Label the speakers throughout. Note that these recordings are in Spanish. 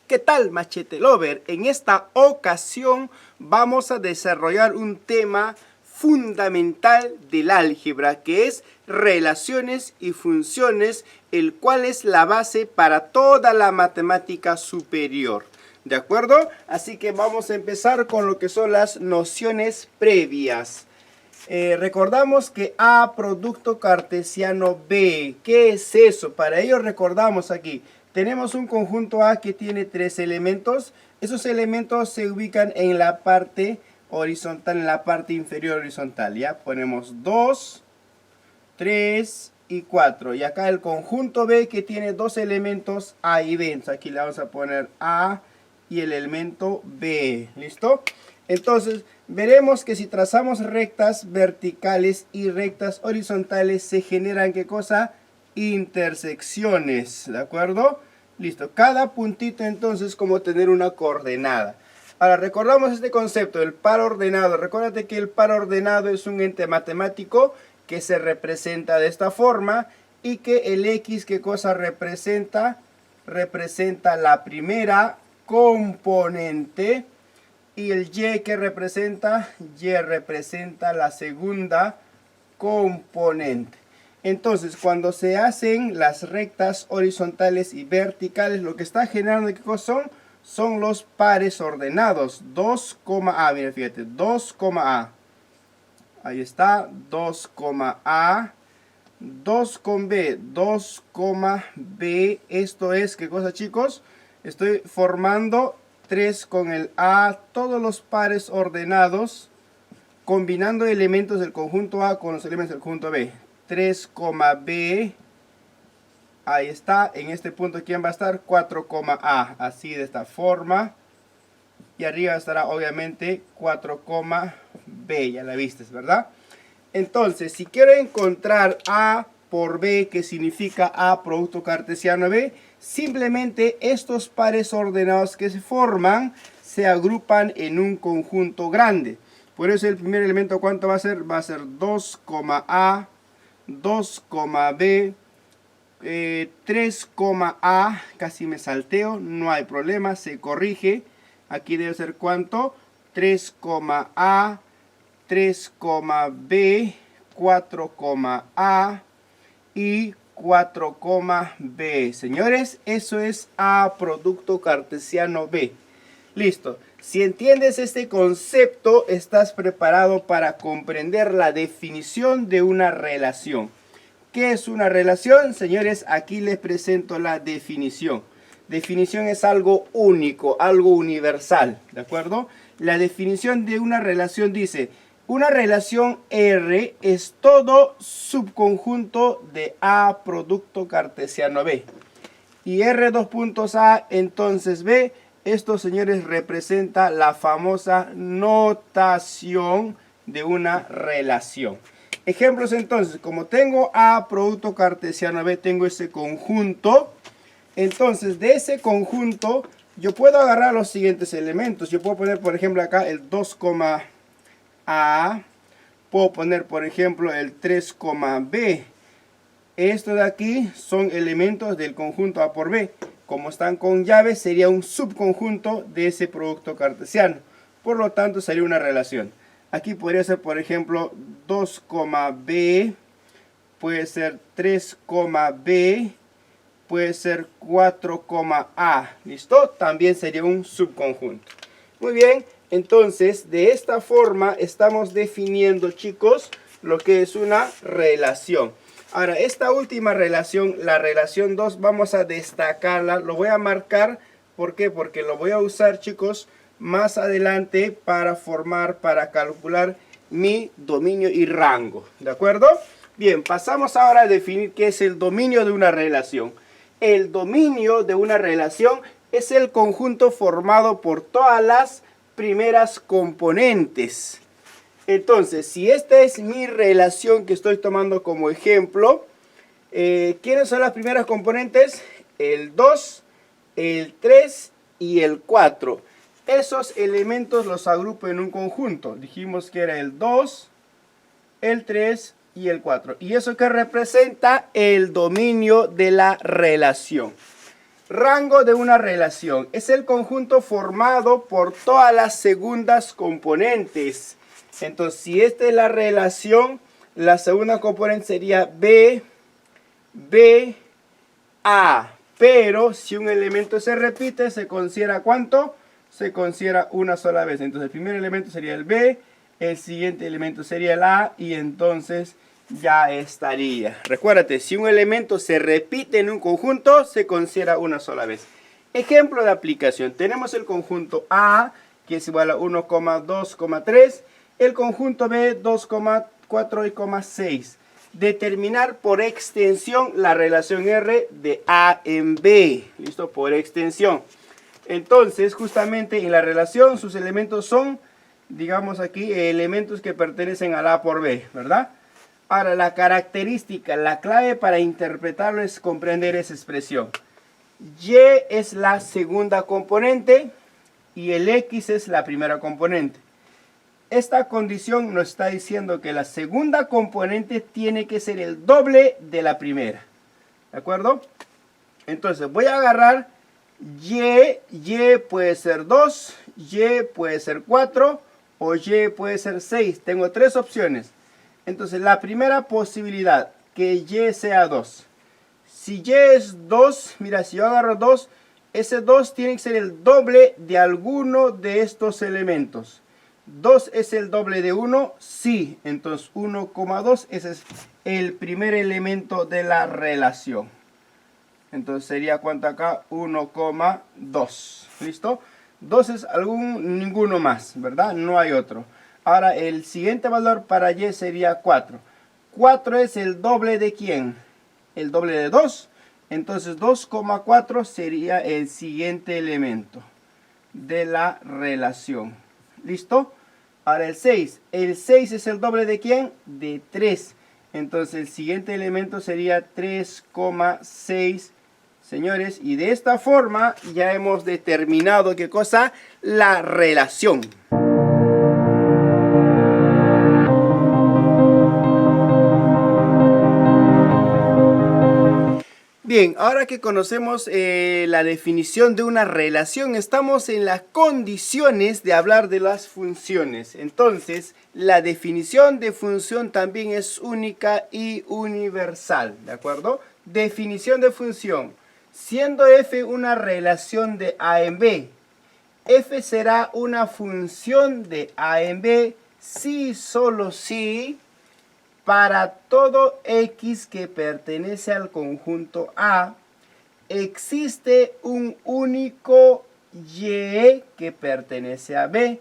Speaker 1: ¿Qué tal, Machete Lover? En esta ocasión vamos a desarrollar un tema fundamental del álgebra, que es relaciones y funciones, el cual es la base para toda la matemática superior. ¿De acuerdo? Así que vamos a empezar con lo que son las nociones previas. Recordamos que A producto cartesiano B. ¿Qué es eso? Para ello recordamos aquí. Tenemos un conjunto A que tiene 3 elementos. Esos elementos se ubican en la parte horizontal, en la parte inferior horizontal. Ya ponemos 2, 3 y 4. Y acá el conjunto B que tiene 2 elementos A y B. Entonces aquí le vamos a poner A y el elemento B. ¿Listo? Entonces veremos que si trazamos rectas verticales y rectas horizontales se generan, ¿qué cosa? Intersecciones, ¿de acuerdo? Listo, cada puntito entonces como tener una coordenada. Ahora recordamos este concepto, el par ordenado. Recuérdate que el par ordenado es un ente matemático que se representa de esta forma y que el X, ¿qué cosa representa? Representa la primera componente y el Y, ¿qué representa? Y representa la segunda componente. Entonces, cuando se hacen las rectas horizontales y verticales, lo que está generando, ¿qué cosa son? Son los pares ordenados. 2, A, mira, fíjate, 2, A. Ahí está, 2, A. 2 con B, 2, B. Esto es, ¿qué cosa, chicos? Estoy formando 3 con el A, todos los pares ordenados, combinando elementos del conjunto A con los elementos del conjunto B. 3, B, ahí está, en este punto ¿quién va a estar? 4, A, así de esta forma, y arriba estará obviamente 4, B, ya la viste, ¿verdad? Entonces, si quiero encontrar A por B, que significa A producto cartesiano B, simplemente estos pares ordenados que se forman se agrupan en un conjunto grande. Por eso el primer elemento, ¿cuánto va a ser? Va a ser 2, A, 2, B, 3, A, casi me salteo, no hay problema, se corrige. Aquí debe ser ¿cuánto? 3, A, 3, B, 4, A y 4, B. Señores, eso es A producto cartesiano B. Listo. Si entiendes este concepto, estás preparado para comprender la definición de una relación. ¿Qué es una relación? Señores, aquí les presento la definición. Definición es algo único, algo universal, ¿de acuerdo? La definición de una relación dice: una relación R es todo subconjunto de A producto cartesiano B. Y R dos puntos A, entonces B. Esto, señores, representa la famosa notación de una relación. Ejemplos entonces, como tengo A producto cartesiano B, tengo ese conjunto. Entonces, de ese conjunto, yo puedo agarrar los siguientes elementos. Yo puedo poner, por ejemplo, acá el 2, A. Puedo poner, por ejemplo, el 3, B. Esto de aquí son elementos del conjunto A por B. Como están con llave, sería un subconjunto de ese producto cartesiano. Por lo tanto, sería una relación. Aquí podría ser, por ejemplo, 2, B. Puede ser 3, B. Puede ser 4, A. ¿Listo? También sería un subconjunto. Muy bien. Entonces, de esta forma estamos definiendo, chicos, lo que es una relación. Ahora, esta última relación, la relación 2, vamos a destacarla. Lo voy a marcar. ¿Por qué? Porque lo voy a usar, chicos, más adelante para calcular mi dominio y rango. ¿De acuerdo? Bien, pasamos ahora a definir qué es el dominio de una relación. El dominio de una relación es el conjunto formado por todas las primeras componentes. Entonces, si esta es mi relación que estoy tomando como ejemplo, ¿quiénes son las primeras componentes? El 2, el 3 y el 4. Esos elementos los agrupo en un conjunto. Dijimos que era el 2, el 3 y el 4. ¿Y eso qué representa? El dominio de la relación. Rango de una relación es el conjunto formado por todas las segundas componentes. Entonces, si esta es la relación, la segunda componente sería B, B, A. Pero si un elemento se repite, se considera ¿cuánto? Se considera una sola vez. Entonces, el primer elemento sería el B, el siguiente elemento sería el A y entonces ya estaría. Recuérdate, si un elemento se repite en un conjunto, se considera una sola vez. Ejemplo de aplicación. Tenemos el conjunto A, que es igual a 1,2,3. El conjunto B, 2,4 y 6. Determinar por extensión la relación R de A en B. ¿Listo? Por extensión. Entonces, justamente en la relación, sus elementos son, digamos aquí, elementos que pertenecen a la A por B, ¿verdad? Ahora, la característica, la clave para interpretarlo es comprender esa expresión. Y es la segunda componente y el X es la primera componente. Esta condición nos está diciendo que la segunda componente tiene que ser el doble de la primera. ¿De acuerdo? Entonces, voy a agarrar Y puede ser 2, Y puede ser 4 o Y puede ser 6. Tengo tres opciones. Entonces, la primera posibilidad, que Y sea 2. Si Y es 2, mira, si yo agarro 2, ese 2 tiene que ser el doble de alguno de estos elementos. 2 es el doble de 1, sí. Entonces, 1,2, ese es el primer elemento de la relación. Entonces, sería ¿cuánto acá? 1,2. ¿Listo? 2 es ninguno más, ¿verdad? No hay otro. Ahora, el siguiente valor para Y sería 4. 4 es el doble de ¿quién? El doble de 2. Entonces, 2,4 sería el siguiente elemento de la relación. ¿Listo? Ahora el 6. El 6 es el doble de ¿quién? De 3. Entonces, el siguiente elemento sería 3,6. Señores, y de esta forma ya hemos determinado ¿qué cosa? La relación. Bien, ahora que conocemos la definición de una relación, estamos en las condiciones de hablar de las funciones. Entonces, la definición de función también es única y universal, ¿de acuerdo? Definición de función. Siendo f una relación de a en b, f será una función de a en b si, solo si, para todo x que pertenece al conjunto A, existe un único y que pertenece a B,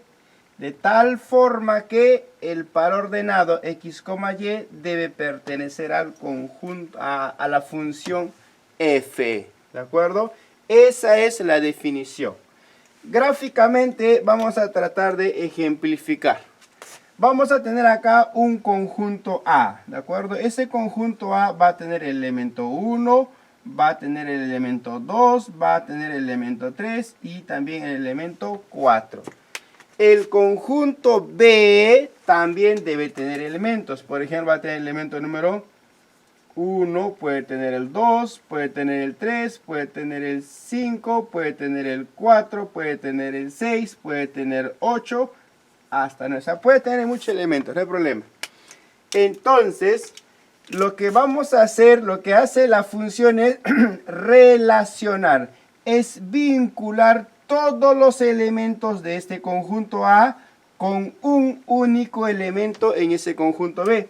Speaker 1: de tal forma que el par ordenado x, y debe pertenecer al conjunto, a la función f. ¿De acuerdo? Esa es la definición. Gráficamente vamos a tratar de ejemplificar. Vamos a tener acá un conjunto A, ¿de acuerdo? Ese conjunto A va a tener el elemento 1, va a tener el elemento 2, va a tener el elemento 3 y también el elemento 4. El conjunto B también debe tener elementos. Por ejemplo, va a tener el elemento número 1, puede tener el 2, puede tener el 3, puede tener el 5, puede tener el 4, puede tener el 6, puede tener 8, hasta no, o sea, puede tener muchos elementos, no hay problema. Entonces, lo que vamos a hacer, lo que hace la función es relacionar, es vincular todos los elementos de este conjunto A con un único elemento en ese conjunto B.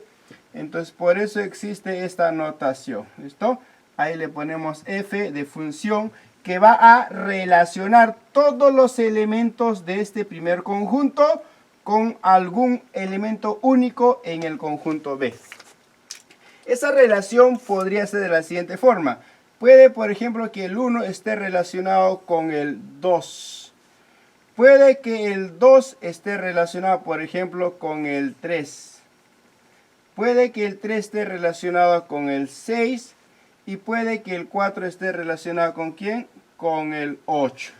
Speaker 1: Entonces, por eso existe esta notación, ¿listo? Ahí le ponemos f de función que va a relacionar todos los elementos de este primer conjunto con algún elemento único en el conjunto B. Esa relación podría ser de la siguiente forma. Puede, por ejemplo, que el 1 esté relacionado con el 2. Puede que el 2 esté relacionado, por ejemplo, con el 3. Puede que el 3 esté relacionado con el 6. Y puede que el 4 esté relacionado con ¿quién? Con el 8.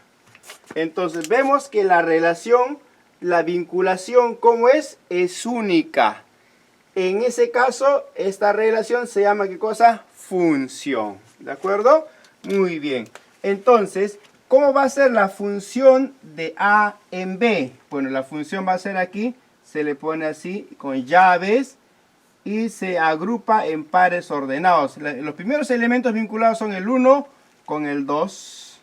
Speaker 1: Entonces vemos que la relación, la vinculación, ¿cómo es? Es única. En ese caso, esta relación se llama ¿qué cosa? Función. ¿De acuerdo? Muy bien. Entonces, ¿cómo va a ser la función de A en B? Bueno, la función va a ser aquí, se le pone así con llaves y se agrupa en pares ordenados. Los primeros elementos vinculados son el 1 con el 2.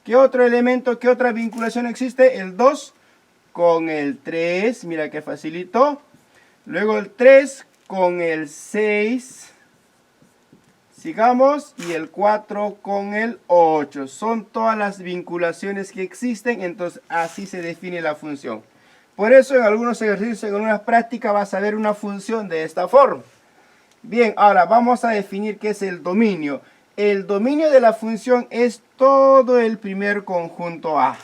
Speaker 1: ¿Qué otro elemento, qué otra vinculación existe? El 2 con el 3, mira que facilitó. Luego el 3 con el 6. Sigamos, y el 4 con el 8. Son todas las vinculaciones que existen, entonces así se define la función. Por eso en algunos ejercicios, en algunas prácticas vas a ver una función de esta forma. Bien, ahora vamos a definir qué es el dominio. El dominio de la función es todo el primer conjunto A.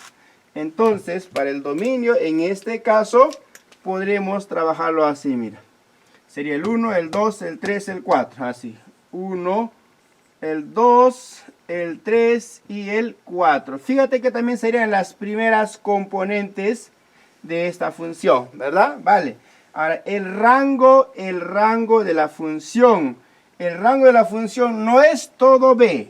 Speaker 1: Entonces, para el dominio, en este caso, podremos trabajarlo así, mira. Sería el 1, el 2, el 3, el 4, así. 1, el 2, el 3 y el 4. Fíjate que también serían las primeras componentes de esta función, ¿verdad? Vale. Ahora, el rango de la función. El rango de la función no es todo B.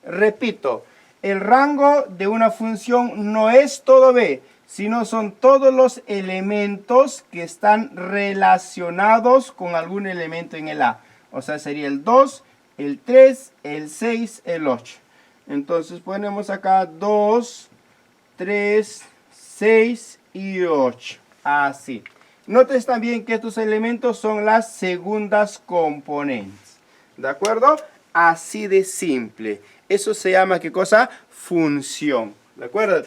Speaker 1: Repito, el rango de una función no es todo B, sino son todos los elementos que están relacionados con algún elemento en el A. O sea, sería el 2, el 3, el 6, el 8. Entonces ponemos acá 2, 3, 6 y 8. Así. Notes también que estos elementos son las segundas componentes. ¿De acuerdo? Así de simple. Eso se llama, ¿qué cosa? Función. ¿De acuerdo?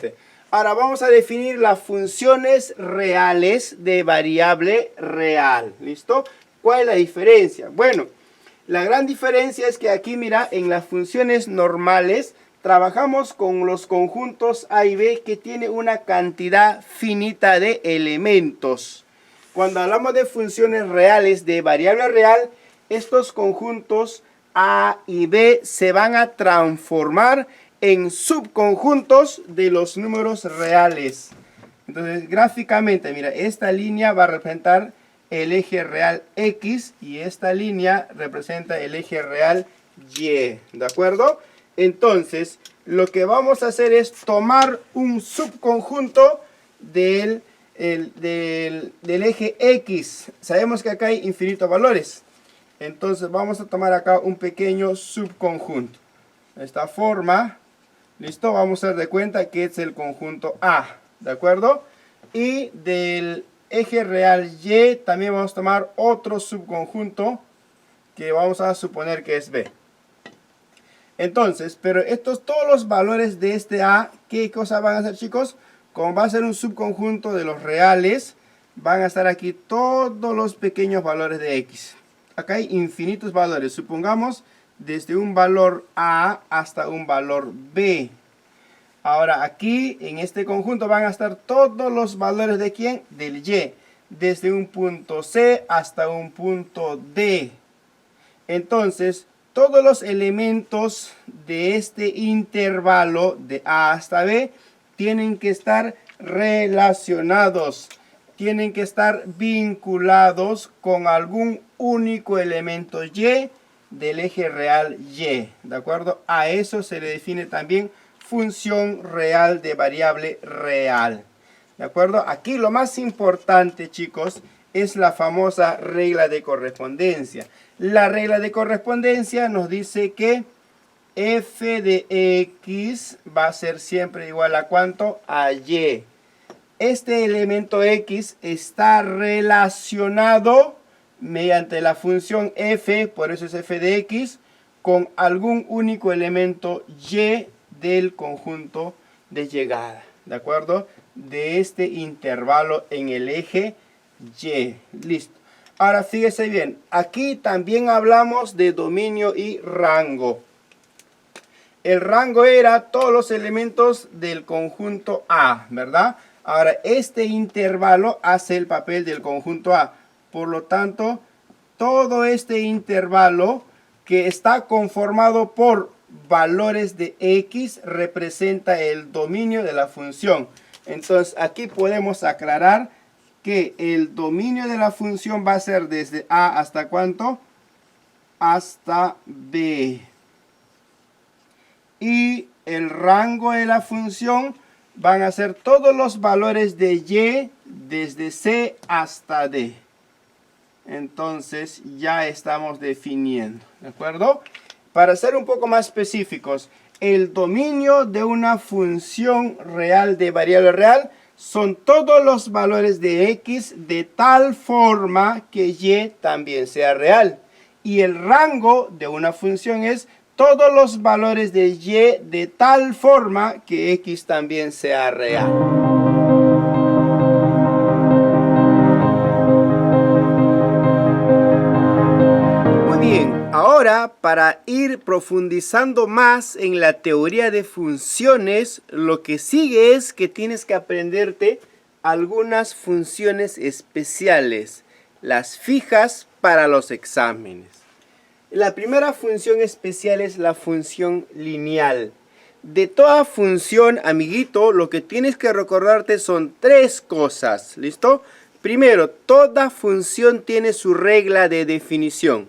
Speaker 1: Ahora vamos a definir las funciones reales de variable real. ¿Listo? ¿Cuál es la diferencia? Bueno, la gran diferencia es que aquí, mira, en las funciones normales trabajamos con los conjuntos A y B que tiene una cantidad finita de elementos. Cuando hablamos de funciones reales de variable real, estos conjuntos A y B se van a transformar en subconjuntos de los números reales. Entonces, gráficamente, mira, esta línea va a representar el eje real X y esta línea representa el eje real Y. ¿De acuerdo? Entonces, lo que vamos a hacer es tomar un subconjunto del eje X. Sabemos que acá hay infinitos valores. Entonces, vamos a tomar acá un pequeño subconjunto. De esta forma, ¿listo? Vamos a dar de cuenta que es el conjunto A. ¿De acuerdo? Y del eje real Y también vamos a tomar otro subconjunto que vamos a suponer que es B. Entonces, pero todos los valores de este A, ¿qué cosa van a hacer, chicos? Como va a ser un subconjunto de los reales, van a estar aquí todos los pequeños valores de X. Acá hay infinitos valores, supongamos desde un valor A hasta un valor B. Ahora aquí en este conjunto van a estar todos los valores de ¿quién? Del Y. Desde un punto C hasta un punto D. Entonces, todos los elementos de este intervalo de A hasta B tienen que estar relacionados. Tienen que estar vinculados con algún único elemento Y del eje real Y. ¿De acuerdo? A eso se le define también función real de variable real. ¿De acuerdo? Aquí lo más importante, chicos, es la famosa regla de correspondencia. La regla de correspondencia nos dice que f de x va a ser siempre igual a ¿cuánto? A y. Este elemento x está relacionado mediante la función f, por eso es f de x, con algún único elemento y del conjunto de llegada, ¿de acuerdo? De este intervalo en el eje Y. Listo. Ahora fíjese bien, aquí también hablamos de dominio y rango. El rango era todos los elementos del conjunto A, ¿verdad? Ahora este intervalo hace el papel del conjunto A. Por lo tanto, todo este intervalo que está conformado por valores de X representa el dominio de la función. Entonces aquí podemos aclarar que el dominio de la función va a ser desde A hasta ¿cuánto? Hasta B. y el rango de la función van a ser todos los valores de y desde c hasta d. Entonces ya estamos definiendo, ¿de acuerdo? Para ser un poco más específicos, el dominio de una función real de variable real son todos los valores de x de tal forma que y también sea real. Y el rango de una función es todos los valores de y de tal forma que x también sea real. Muy bien, ahora para ir profundizando más en la teoría de funciones, lo que sigue es que tienes que aprenderte algunas funciones especiales, las fijas para los exámenes. La primera función especial es la función lineal. De toda función, amiguito, lo que tienes que recordarte son tres cosas, ¿listo? Primero, toda función tiene su regla de definición.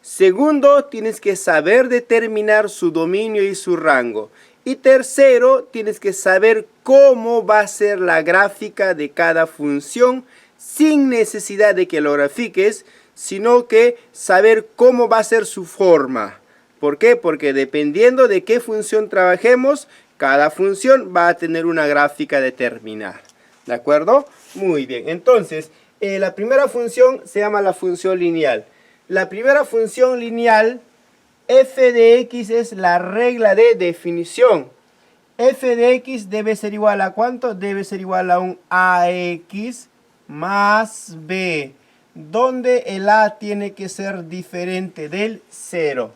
Speaker 1: Segundo, tienes que saber determinar su dominio y su rango. Y tercero, tienes que saber cómo va a ser la gráfica de cada función sin necesidad de que lo grafiques, sino que saber cómo va a ser su forma. ¿Por qué? Porque dependiendo de qué función trabajemos, cada función va a tener una gráfica determinada. ¿De acuerdo? Muy bien. Entonces, la primera función se llama la función lineal. La primera función lineal, f de x es la regla de definición. F de x debe ser igual a ¿cuánto? Debe ser igual a un ax más b, donde el a tiene que ser diferente del 0.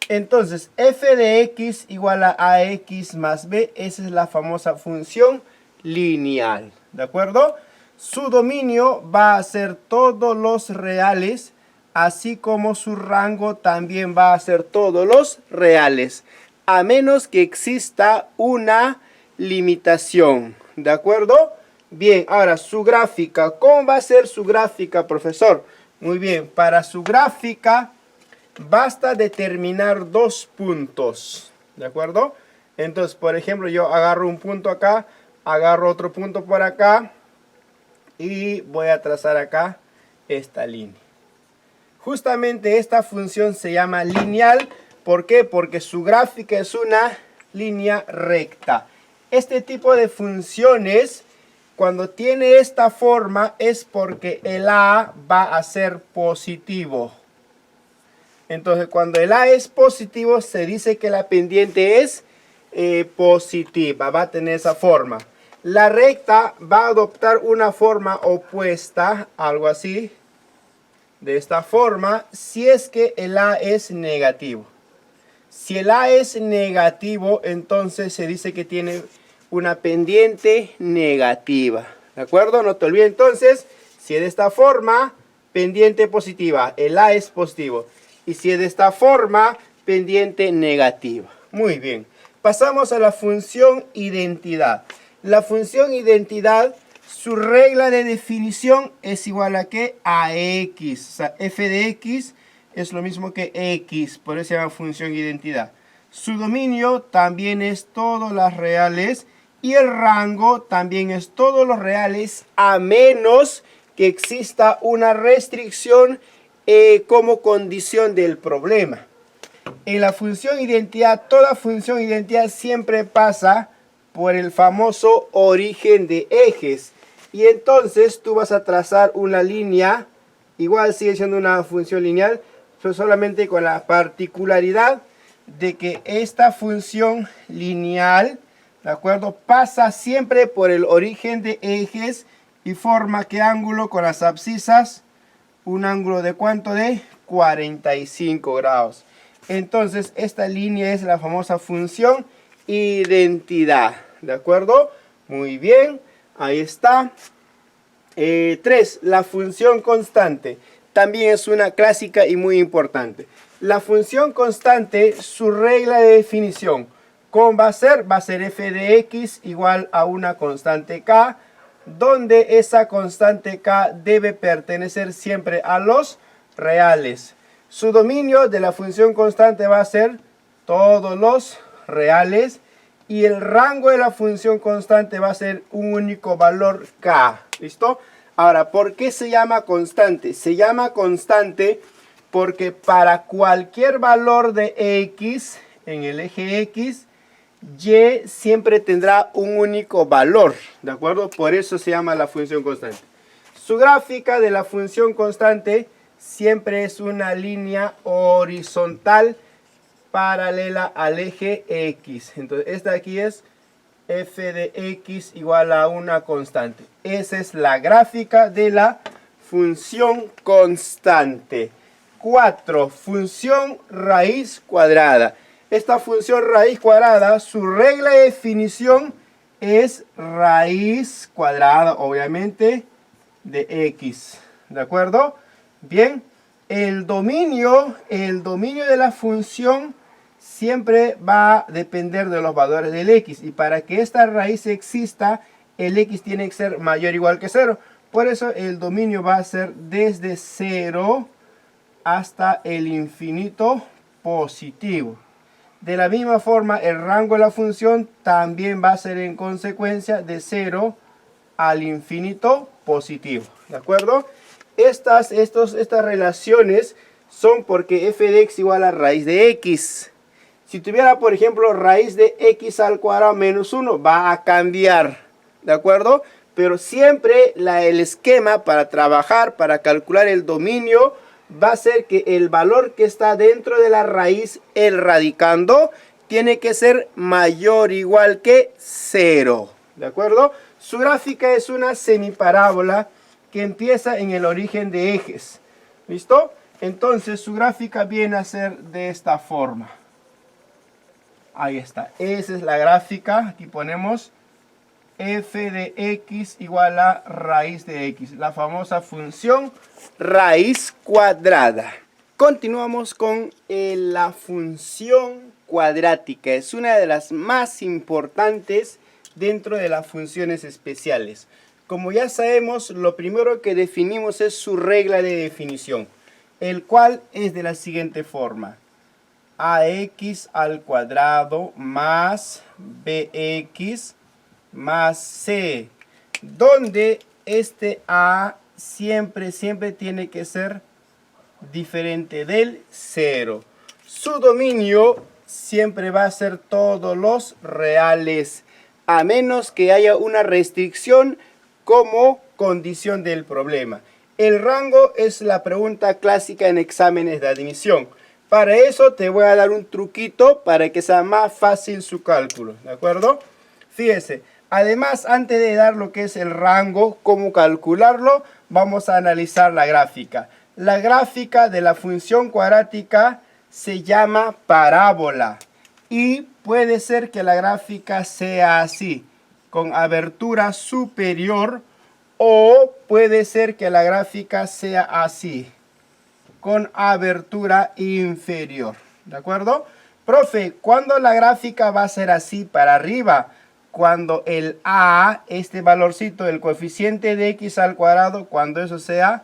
Speaker 1: Entonces, f de x igual a ax más b, esa es la famosa función lineal, ¿de acuerdo? Su dominio va a ser todos los reales, así como su rango también va a ser todos los reales, a menos que exista una limitación, ¿de acuerdo? Bien, ahora su gráfica. ¿Cómo va a ser su gráfica, profesor? Muy bien, para su gráfica basta determinar dos puntos, ¿de acuerdo? Entonces, por ejemplo, yo agarro un punto acá, agarro otro punto por acá y voy a trazar acá esta línea. Justamente esta función se llama lineal. ¿Por qué? Porque su gráfica es una línea recta. Este tipo de funciones, cuando tiene esta forma, es porque el a va a ser positivo. Entonces, cuando el a es positivo, se dice que la pendiente es positiva. Va a tener esa forma. La recta va a adoptar una forma opuesta, algo así, de esta forma, si es que el a es negativo. Si el a es negativo, entonces se dice que tiene una pendiente negativa. ¿De acuerdo? No te olvides entonces, si es de esta forma, pendiente positiva, el a es positivo. Y si es de esta forma, pendiente negativa. Muy bien. Pasamos a la función identidad. La función identidad, su regla de definición es igual a ¿qué? A x. O sea, f de x es lo mismo que x, por eso se llama función identidad. Su dominio también es todos los reales y el rango también es todos los reales, a menos que exista una restricción como condición del problema. En la función identidad, toda función identidad siempre pasa por el famoso origen de ejes. Y entonces tú vas a trazar una línea, igual sigue siendo una función lineal, pero solamente con la particularidad de que esta función lineal, ¿de acuerdo?, pasa siempre por el origen de ejes y forma ¿qué ángulo con las abscisas? Un ángulo de ¿cuánto? De 45 grados. Entonces esta línea es la famosa función identidad, ¿de acuerdo? Muy bien, ahí está. 3. La función constante. También es una clásica y muy importante. La función constante, su regla de definición, ¿cómo va a ser? Va a ser f de x igual a una constante k, donde esa constante k debe pertenecer siempre a los reales. Su dominio de la función constante va a ser todos los reales. Y el rango de la función constante va a ser un único valor k. ¿Listo? Ahora, ¿por qué se llama constante? Se llama constante porque para cualquier valor de x en el eje x, y siempre tendrá un único valor. ¿De acuerdo? Por eso se llama la función constante. Su gráfica de la función constante siempre es una línea horizontal paralela al eje x. Entonces esta aquí es f de x igual a una constante. Esa es la gráfica de la función constante. 4. Función raíz cuadrada. Esta función raíz cuadrada, su regla de definición es raíz cuadrada, obviamente, de x. ¿De acuerdo? Bien, el dominio de la función siempre va a depender de los valores del x. Y para que esta raíz exista, el x tiene que ser mayor o igual que 0. Por eso el dominio va a ser desde 0 hasta el infinito positivo. De la misma forma, el rango de la función también va a ser en consecuencia de 0 al infinito positivo. ¿De acuerdo? Estas relaciones son porque f de x igual a raíz de x. Si tuviera, por ejemplo, raíz de x al cuadrado menos 1, va a cambiar. ¿De acuerdo? Pero siempre el esquema para trabajar, para calcular el dominio, va a ser que el valor que está dentro de la raíz, el radicando, tiene que ser mayor o igual que 0. ¿De acuerdo? Su gráfica es una semiparábola que empieza en el origen de ejes. ¿Listo? Entonces su gráfica viene a ser de esta forma. Ahí está. Esa es la gráfica. Aquí ponemos f de x igual a raíz de x. La famosa función raíz cuadrada. Continuamos con la función cuadrática. Es una de las más importantes dentro de las funciones especiales. Como ya sabemos, lo primero que definimos es su regla de definición, el cual es de la siguiente forma: ax al cuadrado más bx más c, donde este a siempre tiene que ser diferente del 0. Su dominio siempre va a ser todos los reales, a menos que haya una restricción como condición del problema. El rango es la pregunta clásica en exámenes de admisión. Para eso te voy a dar un truquito para que sea más fácil su cálculo, ¿de acuerdo? Fíjese, además, antes de dar lo que es el rango, cómo calcularlo, vamos a analizar la gráfica. La gráfica de la función cuadrática se llama parábola. Y puede ser que la gráfica sea así, con abertura superior, o puede ser que la gráfica sea así, con abertura inferior. ¿De acuerdo? Profe, ¿cuándo la gráfica va a ser así para arriba? Cuando el a, este valorcito, el coeficiente de x al cuadrado, cuando eso sea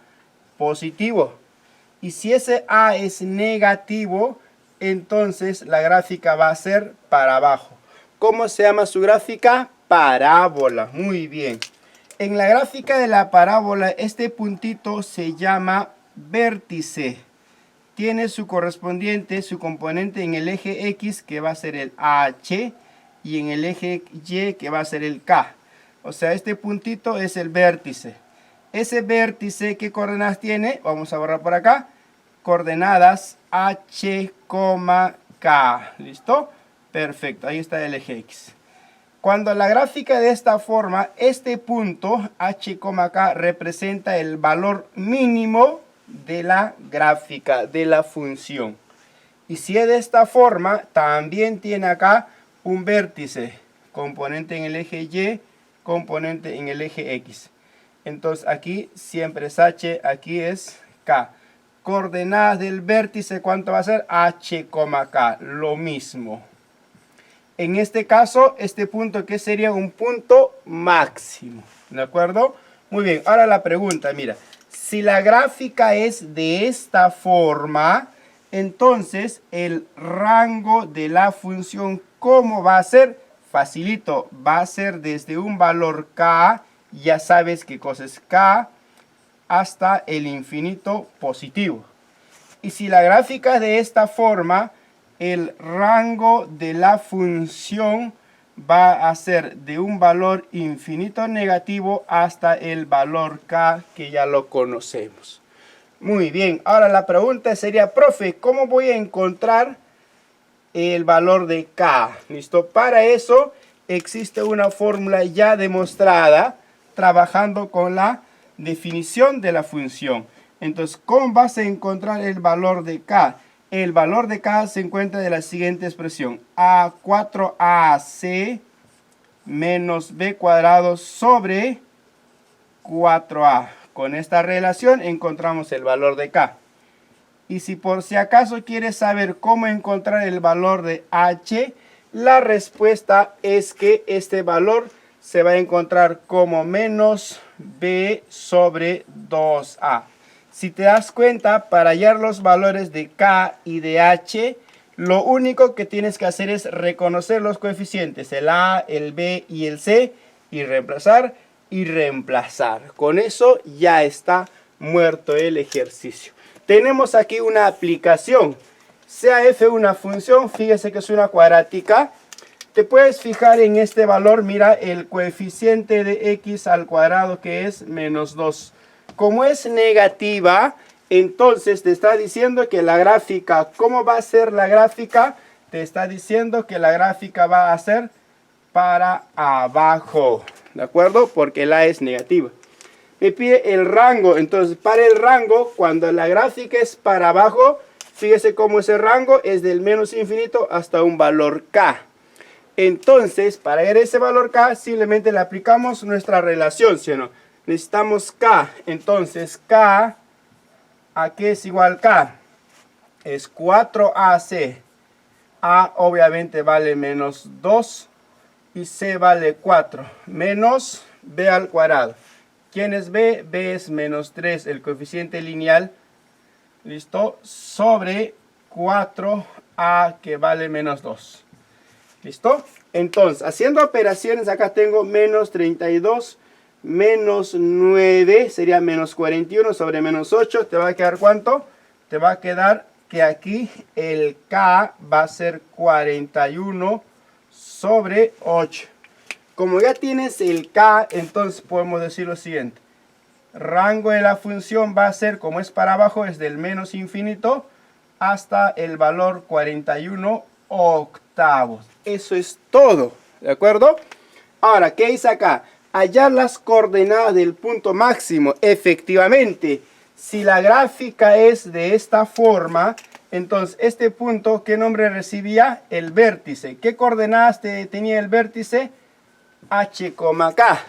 Speaker 1: positivo. Y si ese a es negativo, entonces la gráfica va a ser para abajo. ¿Cómo se llama su gráfica? Parábola. Muy bien. En la gráfica de la parábola, este puntito se llama vértice. Tiene su correspondiente, su componente en el eje x, que va a ser el h, y en el eje y, que va a ser el k. O sea, este puntito es el vértice. Ese vértice, ¿qué coordenadas tiene? Vamos a borrar por acá. Coordenadas h, k. ¿Listo? Perfecto. Ahí está el eje x. Cuando la gráfica de esta forma, este punto h, k representa el valor mínimo de la gráfica de la función. Y si es de esta forma, también tiene acá un vértice, componente en el eje y, componente en el eje x. Entonces aquí siempre es h, aquí es k. Coordenadas del vértice, ¿cuánto va a ser? h, k, lo mismo. En este caso, este punto, ¿qué sería? Un punto máximo. ¿De acuerdo? Muy bien, ahora la pregunta, mira. Si la gráfica es de esta forma, entonces el rango de la función ¿cómo va a ser? Facilito, va a ser desde un valor k, ya sabes qué cosa es k, hasta el infinito positivo. Y si la gráfica es de esta forma, el rango de la función va a ser de un valor infinito negativo hasta el valor k, que ya lo conocemos. Muy bien, ahora la pregunta sería, profe, ¿cómo voy a encontrar el valor de k? ¿Listo? Para eso existe una fórmula ya demostrada trabajando con la definición de la función. Entonces, ¿cómo vas a encontrar el valor de k? El valor de k se encuentra de la siguiente expresión: a4ac menos b cuadrado sobre 4a. Con esta relación encontramos el valor de k. Y si por si acaso quieres saber cómo encontrar el valor de h, la respuesta es que este valor se va a encontrar como menos b sobre 2a. Si te das cuenta, para hallar los valores de k y de h, lo único que tienes que hacer es reconocer los coeficientes, el a, el b y el c, y reemplazar y reemplazar. Con eso ya está muerto el ejercicio. Tenemos aquí una aplicación. Sea f una función, fíjese que es una cuadrática. Te puedes fijar en este valor, mira el coeficiente de x al cuadrado, que es menos 2. Como es negativa, entonces te está diciendo que la gráfica, ¿cómo va a ser la gráfica? Te está diciendo que la gráfica va a ser para abajo, ¿de acuerdo? Porque la es negativa. Me pide el rango, entonces para el rango, cuando la gráfica es para abajo, fíjese cómo ese rango es del menos infinito hasta un valor k. Entonces, para ver ese valor k, simplemente le aplicamos nuestra relación, ¿sí o no? Necesitamos k, entonces k, ¿a qué es igual k? Es 4ac. A obviamente vale menos 2 y c vale 4, menos b al cuadrado. ¿Quién es b? b es menos 3, el coeficiente lineal, ¿listo? Sobre 4a, que vale menos 2. ¿Listo? Entonces, haciendo operaciones, acá tengo menos 32, menos 9, sería menos 41 sobre menos 8. ¿Te va a quedar cuánto? Te va a quedar que aquí el k va a ser 41 sobre 8. Como ya tienes el k, entonces podemos decir lo siguiente. Rango de la función va a ser, como es para abajo, es del menos infinito hasta el valor 41 octavos. Eso es todo, ¿de acuerdo? Ahora, ¿qué hice acá? Hallar las coordenadas del punto máximo. Efectivamente, si la gráfica es de esta forma, entonces este punto, ¿qué nombre recibía? El vértice. ¿Qué coordenadas tenía el vértice? H, K.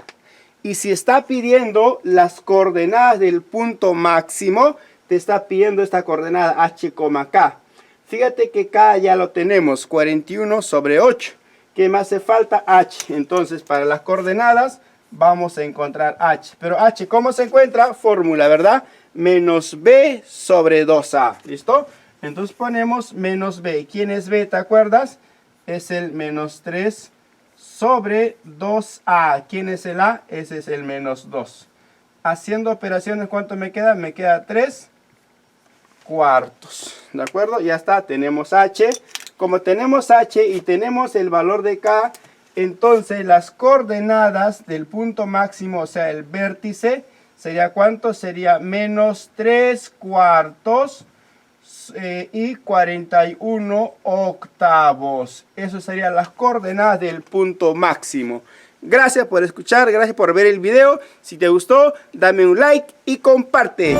Speaker 1: Y si está pidiendo las coordenadas del punto máximo, te está pidiendo esta coordenada H, K. Fíjate que K ya lo tenemos, 41 sobre 8. ¿Qué me hace falta? H. Entonces, para las coordenadas vamos a encontrar H. Pero H, ¿cómo se encuentra? Fórmula, ¿verdad? Menos B sobre 2A. ¿Listo? Entonces ponemos menos B. ¿Quién es B? ¿Te acuerdas? Es el menos 3 sobre 2A. ¿Quién es el A? Ese es el menos 2. Haciendo operaciones, ¿cuánto me queda? Me queda 3 cuartos. ¿De acuerdo? Ya está. Tenemos H. Como tenemos H y tenemos el valor de K, entonces las coordenadas del punto máximo, o sea, el vértice, ¿sería cuánto? Sería menos 3 cuartos y 41 octavos. Eso serían las coordenadas del punto máximo. Gracias por escuchar, gracias por ver el video. Si te gustó, dame un like y comparte.